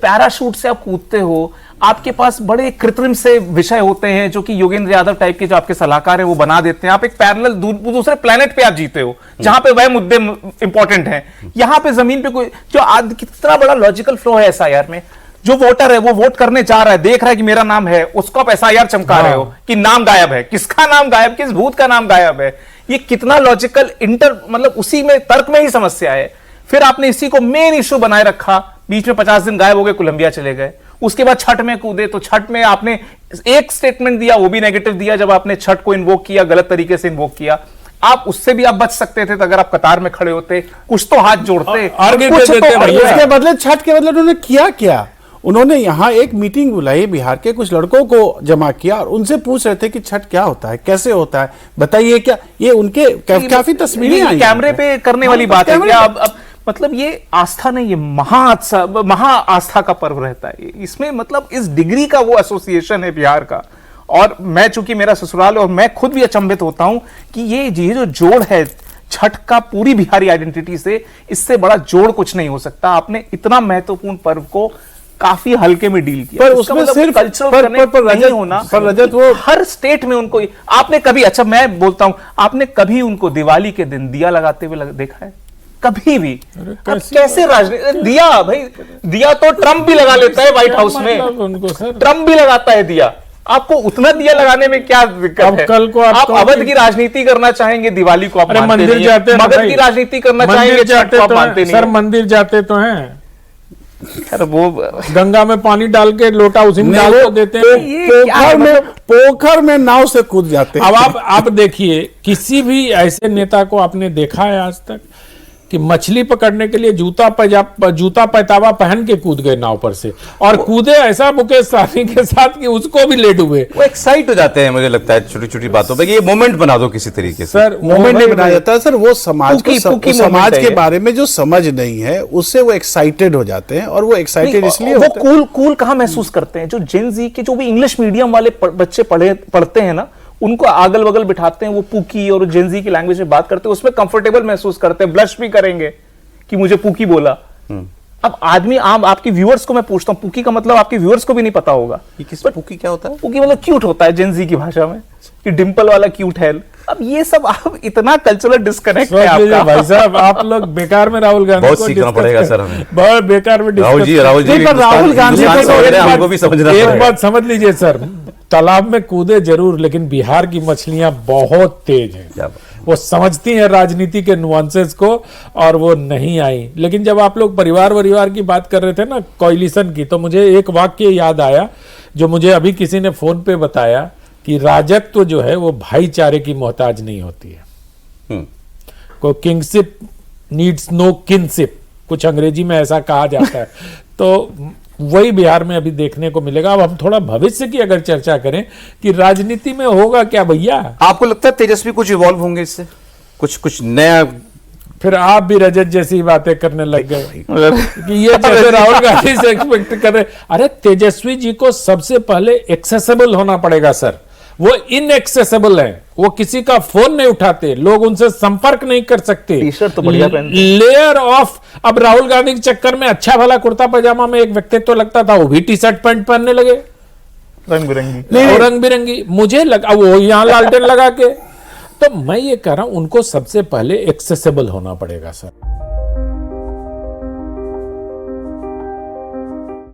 Parachute से आप कूदते हो, आपके पास बड़े कृत्रिम से विषय होते हैं जो कि योगेंद्र यादव टाइप के जो आपके सलाहकार हैं वो बना देते हैं। आप एक पैरेलल दूसरे प्लेनेट पे आप जीते हो जहां पे वह मुद्दे इंपॉर्टेंट हैं। यहां पे जमीन पे कोई जो आज कितना बड़ा लॉजिकल फ्लो है एसआईआर में, जो वोटर है वो वोट करने जा रहा है, देख रहा है कि मेरा नाम है, उसको आप एसआईआर चमका रहे हो कि नाम गायब है। किसका नाम गायब, किस भूत का नाम गायब है? ये कितना लॉजिकल मतलब उसी में तर्क में ही समस्या है। फिर आपने इसी को मेन इश्यू बनाए रखा, बीच में 50 दिन गायब हो गए, कोलंबिया चले गए। उसके बाद छठ में कूदे, तो छठ में आपने एक स्टेटमेंट दिया, वो भी नेगेटिव दिया जब आपने छठ को इन्वोक किया, गलत तरीके से इन्वोक किया। आप उससे भी आप बच सकते थे अगर आप कतार में खड़े होते, कुछ तो हाथ जोड़ते। उसके बदले छठ के बदले उन्होंने किया क्या? उन्होंने यहाँ एक मीटिंग बुलाई, बिहार के कुछ लड़कों को जमा किया और उनसे पूछ रहे थे कि छठ क्या होता है, कैसे होता है, बताइए। क्या ये उनके काफी तस्वीरें आई कैमरे पे करने वाली बात है क्या? अब मतलब ये आस्था नहीं, ये महा आस्था का पर्व रहता है इसमें। मतलब इस डिग्री का वो एसोसिएशन है बिहार का। और मैं चूंकि मेरा ससुराल और मैं खुद भी अचंभित होता हूं कि ये जो जोड़ है छठ का पूरी बिहारी आइडेंटिटी से, इससे बड़ा जोड़ कुछ नहीं हो सकता। आपने इतना महत्वपूर्ण पर्व को काफी हल्के में डील किया। पर उसमें मतलब सिर्फ नहीं होना, पर रजत वो हर स्टेट में उनको आपने कभी, अच्छा मैं बोलता हूं, आपने कभी उनको दिवाली के दिन दिया लगाते हुए देखा है? कभी भी? कैसे राजनीति दिया भाई, दिया तो ट्रंप भी लगा लेता है व्हाइट हाउस में, ट्रंप भी लगाता है दिया। आपको उतना दिया लगाने में क्या दिक्कत है? कल को आप अवध की राजनीति करना चाहेंगे, दिवाली को आप मंदिर जाते, मगध की राजनीति करना चाहेंगे, छठ को आप मानते नहीं। सर मंदिर जाते तो हैं, वो गंगा में पानी डाल के लोटा उसी में डाल देते हैं, पोखर में नाव से कूद जाते हैं। अब आप देखिए, किसी भी ऐसे नेता को आपने देखा है आज तक कि मछली पकड़ने के लिए जूता पैतावा पहन के कूद गए नाव पर से, और कूदे ऐसा मुकेश सहनी के साथ कि उसको भी ले डूबे। वो एक्साइट हो जाते हैं, मुझे लगता है छोटी छोटी बातों पे, ये मोमेंट बना दो किसी तरीके से। सर मोमेंट नहीं बनाया जाता सर, वो समाज के बारे में जो समझ नहीं है उससे वो एक्साइटेड हो जाते हैं, और वो एक्साइटेड इसलिए वो कूल कहां महसूस करते हैं? जो जेन जी के जो भी इंग्लिश मीडियम वाले बच्चे पढ़ते हैं ना, उनको अगल बगल बिठाते हैं, वो पुकी और जेनजी की लैंग्वेज में बात करते हैं, उसमें कंफर्टेबल महसूस करते हैं, ब्लश भी करेंगे कि मुझे पुकी बोला। अब आदमी आम आपके व्यूअर्स को मैं पूछता हूं, पुकी का मतलब आपके व्यूअर्स को भी नहीं पता होगा। पुकी क्या होता है? पुकी मतलब क्यूट होता है जेनजी की भाषा में, कि डिंपल वाला क्यूट है। अब ये सब आप इतना कल्चरल डिस्कनेक्ट है आपका। भाई साहब आप लोग बेकार में राहुल गांधी बहुत सीखना पड़ेगा सर हमें, बहुत बेकार में राहुल जी राहुल गांधी हमको भी समझना एक बात समझ लीजिए सर, तालाब में कूदे जरूर, लेकिन बिहार की मछलियां बहुत तेज हैं, वो समझती हैं राजनीति के नुआंसेस को, और वो नहीं आई। लेकिन जब आप लोग परिवार की बात कर रहे थे ना, कोalition की, तो मुझे एक वाक्य याद आया जो मुझे अभी किसी ने फोन पे बताया कि राजत्व जो है वो भाईचारे की मोहताज नहीं होती है। को किंगशिप नीड्स नो किनशिप, कुछ अंग्रेजी में ऐसा कहा जाता है। तो वही बिहार में अभी देखने को मिलेगा। अब हम थोड़ा भविष्य की अगर चर्चा करें कि राजनीति में होगा क्या भैया, आपको लगता है तेजस्वी कुछ इवॉल्व होंगे इससे, कुछ नया? फिर आप भी रजत जैसी बातें करने लग गए कि ये जैसे राहुल गांधी से एक्सपेक्ट कर रहे। अरे तेजस्वी जी को सबसे पहले एक्सेसिबल होना पड़ेगा सर, वो इनएक्सेसिबल है, वो किसी का फोन नहीं उठाते, लोग उनसे संपर्क नहीं कर सकते। टी-शर्ट तो बढ़िया पहनते, लेयर ऑफ। अब राहुल गांधी के चक्कर में अच्छा भला कुर्ता पैजामा में एक व्यक्तित्व तो लगता था, वो भी टी शर्ट पैंट पहनने लगे रंग बिरंगी। मुझे लगा वो यहाँ लालटेन लगा के। तो मैं ये कह रहा हूं उनको सबसे पहले एक्सेसिबल होना पड़ेगा सर।